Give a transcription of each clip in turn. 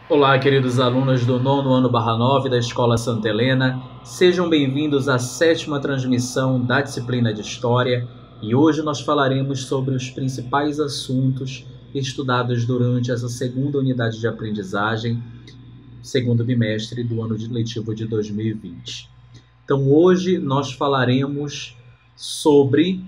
Olá, queridos alunos do 9º ano/9 da Escola Santa Helena. Sejam bem-vindos à 7ª transmissão da disciplina de História. E hoje nós falaremos sobre os principais assuntos estudados durante essa segunda unidade de aprendizagem, segundo bimestre do ano letivo de 2020. Então, hoje nós falaremos sobre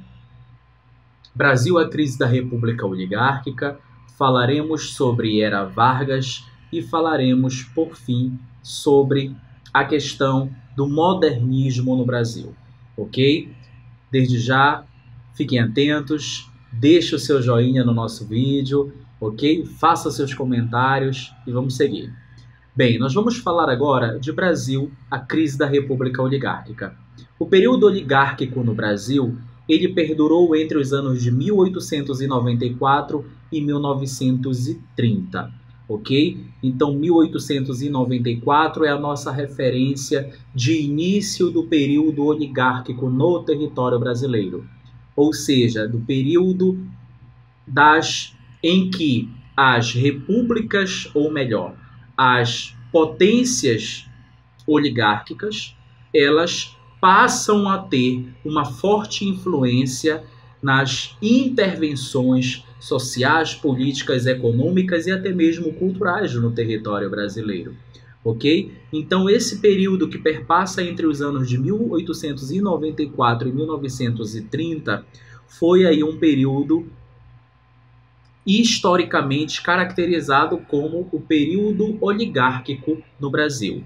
Brasil, a crise da República Oligárquica, falaremos sobre Era Vargas e falaremos, por fim, sobre a questão do modernismo no Brasil, ok? Desde já, fiquem atentos, deixe o seu joinha no nosso vídeo, ok? Faça seus comentários e vamos seguir. Bem, nós vamos falar agora de Brasil, a crise da República Oligárquica. O período oligárquico no Brasil, ele perdurou entre os anos de 1894 e 1930, ok? Então, 1894 é a nossa referência de início do período oligárquico no território brasileiro, ou seja, do período em que as repúblicas, ou melhor, as potências oligárquicas, elas passam a ter uma forte influência nas intervenções sociais, políticas, econômicas e até mesmo culturais no território brasileiro, ok? Então, esse período que perpassa entre os anos de 1894 e 1930 foi aí um período historicamente caracterizado como o período oligárquico no Brasil,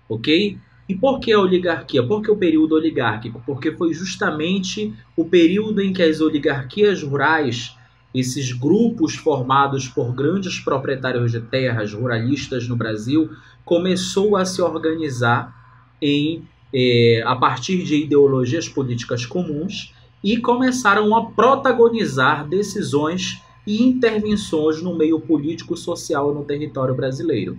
ok? E por que a oligarquia? Por que o período oligárquico? Porque foi justamente o período em que as oligarquias rurais, esses grupos formados por grandes proprietários de terras ruralistas no Brasil, começou a se organizar a partir de ideologias políticas comuns e começaram a protagonizar decisões e intervenções no meio político-social no território brasileiro.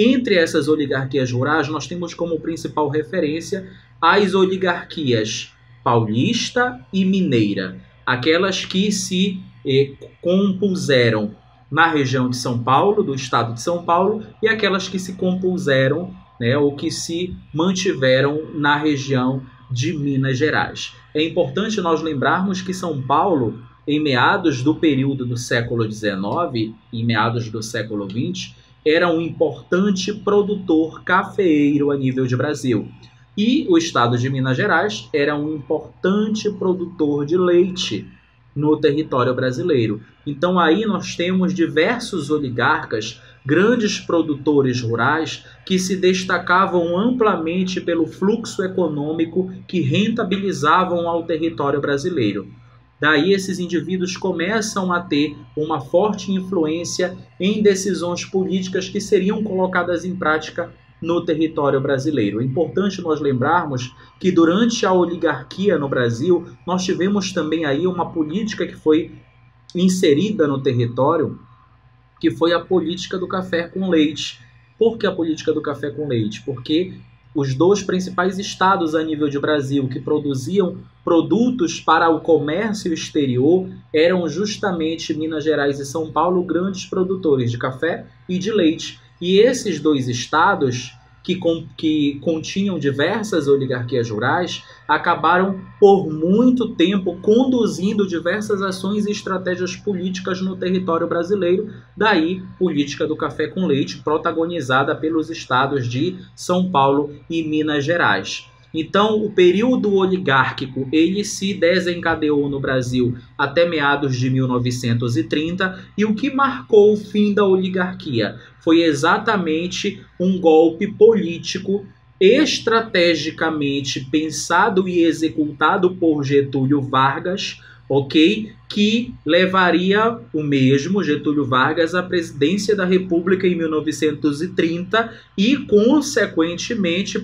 Entre essas oligarquias rurais, nós temos como principal referência as oligarquias paulista e mineira, aquelas que se compuseram na região de São Paulo, do estado de São Paulo, e aquelas que se compuseram, ou que se mantiveram na região de Minas Gerais. É importante nós lembrarmos que São Paulo, em meados do período do século XIX e meados do século XX, era um importante produtor cafeeiro a nível de Brasil. E o estado de Minas Gerais era um importante produtor de leite no território brasileiro. Então aí nós temos diversos oligarcas, grandes produtores rurais, que se destacavam amplamente pelo fluxo econômico que rentabilizavam ao território brasileiro. Daí esses indivíduos começam a ter uma forte influência em decisões políticas que seriam colocadas em prática no território brasileiro. É importante nós lembrarmos que durante a oligarquia no Brasil, nós tivemos também aí uma política que foi inserida no território, que foi a política do café com leite. Por que a política do café com leite? Porque os dois principais estados a nível de Brasil que produziam produtos para o comércio exterior eram justamente Minas Gerais e São Paulo, grandes produtores de café e de leite. E esses dois estados, que continham diversas oligarquias rurais, acabaram por muito tempo conduzindo diversas ações e estratégias políticas no território brasileiro, daí política do café com leite, protagonizada pelos estados de São Paulo e Minas Gerais. Então, o período oligárquico, ele se desencadeou no Brasil até meados de 1930, e o que marcou o fim da oligarquia foi exatamente um golpe político estrategicamente pensado e executado por Getúlio Vargas, ok? Que levaria o mesmo Getúlio Vargas à presidência da República em 1930 e, consequentemente,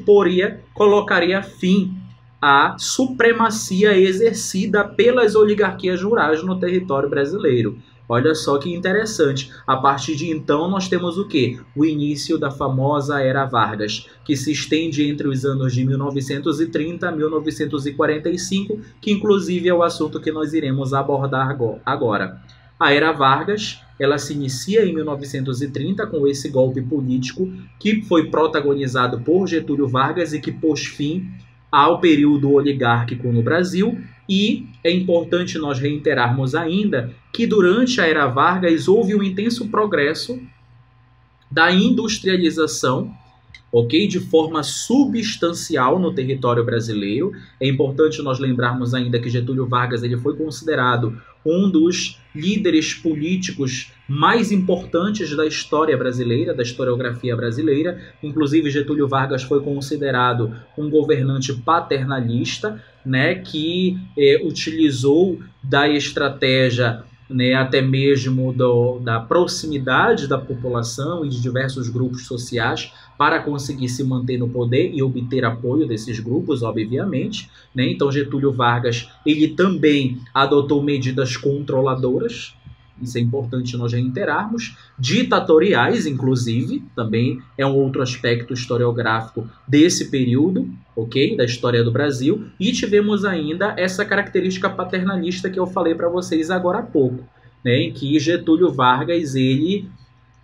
colocaria fim à supremacia exercida pelas oligarquias rurais no território brasileiro. Olha só que interessante. A partir de então, nós temos o quê? O início da famosa Era Vargas, que se estende entre os anos de 1930 a 1945, que inclusive é o assunto que nós iremos abordar agora. A Era Vargas, ela se inicia em 1930 com esse golpe político que foi protagonizado por Getúlio Vargas e que pôs fim ao período oligárquico no Brasil. E é importante nós reiterarmos ainda que durante a era Vargas houve um intenso progresso da industrialização, ok? De forma substancial no território brasileiro. É importante nós lembrarmos ainda que Getúlio Vargas ele foi considerado um dos líderes políticos mais importantes da história brasileira, da historiografia brasileira. Inclusive, Getúlio Vargas foi considerado um governante paternalista, né, que utilizou da estratégia, né, até mesmo da proximidade da população e de diversos grupos sociais para conseguir se manter no poder e obter apoio desses grupos, obviamente, né? Então Getúlio Vargas ele também adotou medidas controladoras, isso é importante nós reiterarmos, ditatoriais, inclusive, também é um outro aspecto historiográfico desse período, ok, da história do Brasil, e tivemos ainda essa característica paternalista que eu falei para vocês agora há pouco, né, em que Getúlio Vargas ele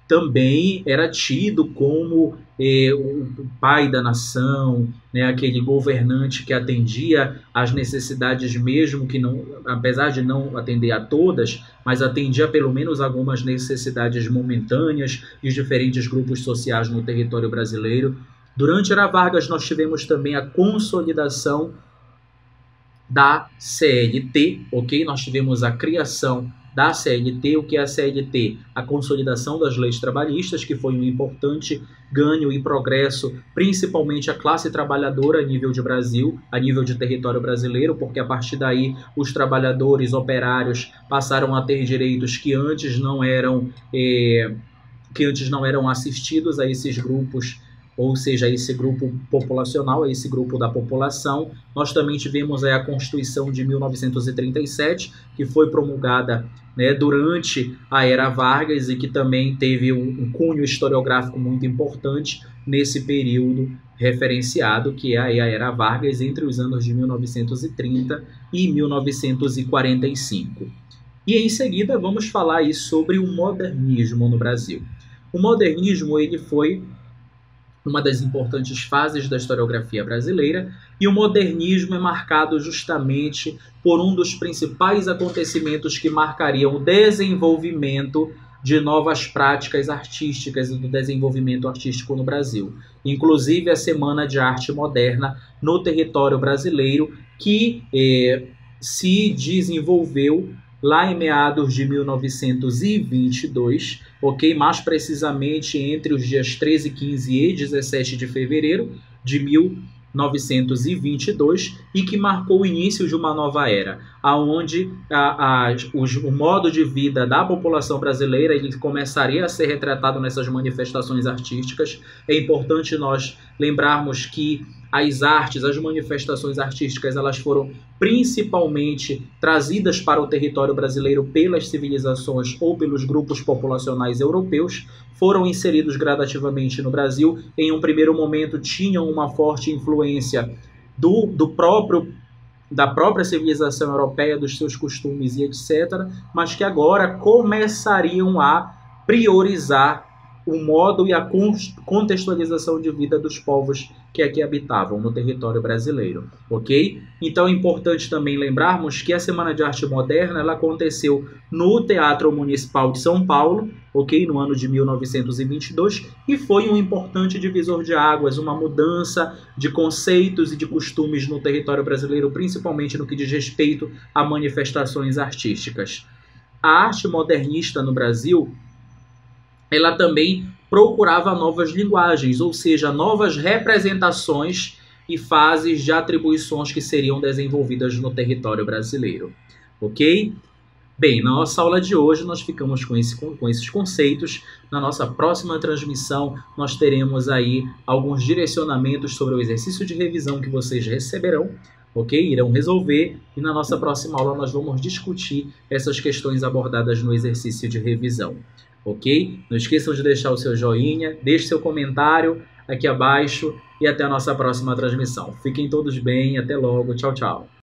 também era tido como o pai da nação, né, aquele governante que atendia às necessidades mesmo que não, apesar de não atender a todas, mas atendia pelo menos algumas necessidades momentâneas de diferentes grupos sociais no território brasileiro. Durante a era Vargas nós tivemos também a consolidação da CLT, ok? Nós tivemos a criação da CLT. O que é a CLT? A consolidação das leis trabalhistas, que foi um importante ganho e progresso, principalmente a classe trabalhadora a nível de Brasil, a nível de território brasileiro, porque a partir daí os trabalhadores operários passaram a ter direitos que antes não eram assistidos a esses grupos, ou seja, esse grupo populacional, esse grupo da população. Nós também tivemos a Constituição de 1937, que foi promulgada, né, durante a era Vargas e que também teve um cunho historiográfico muito importante nesse período referenciado, que é a era Vargas, entre os anos de 1930 e 1945. E em seguida vamos falar aí sobre o modernismo no Brasil. O modernismo ele foi uma das importantes fases da historiografia brasileira, e o modernismo é marcado justamente por um dos principais acontecimentos que marcariam o desenvolvimento de novas práticas artísticas e do desenvolvimento artístico no Brasil. Inclusive a Semana de Arte Moderna no território brasileiro, que se desenvolveu lá em meados de 1922, ok? Mais precisamente entre os dias 13, 15 e 17 de fevereiro de 1922, e que marcou o início de uma nova era, onde o modo de vida da população brasileira ele começaria a ser retratado nessas manifestações artísticas. É importante nós lembrarmos que as artes, as manifestações artísticas, elas foram principalmente trazidas para o território brasileiro pelas civilizações ou pelos grupos populacionais europeus, foram inseridos gradativamente no Brasil. Em um primeiro momento tinham uma forte influência da própria civilização europeia, dos seus costumes e etc., mas que agora começariam a priorizar o modo e a contextualização de vida dos povos que aqui habitavam no território brasileiro, ok? Então é importante também lembrarmos que a Semana de Arte Moderna ela aconteceu no Teatro Municipal de São Paulo, ok? No ano de 1922, e foi um importante divisor de águas, uma mudança de conceitos e de costumes no território brasileiro, principalmente no que diz respeito a manifestações artísticas. A arte modernista no Brasil ela também procurava novas linguagens, ou seja, novas representações e fases de atribuições que seriam desenvolvidas no território brasileiro, ok? Bem, na nossa aula de hoje nós ficamos com esses conceitos. Na nossa próxima transmissão nós teremos aí alguns direcionamentos sobre o exercício de revisão que vocês receberão, ok? Irão resolver, e na nossa próxima aula nós vamos discutir essas questões abordadas no exercício de revisão. Ok? Não esqueçam de deixar o seu joinha, deixe seu comentário aqui abaixo e até a nossa próxima transmissão. Fiquem todos bem, até logo, tchau, tchau.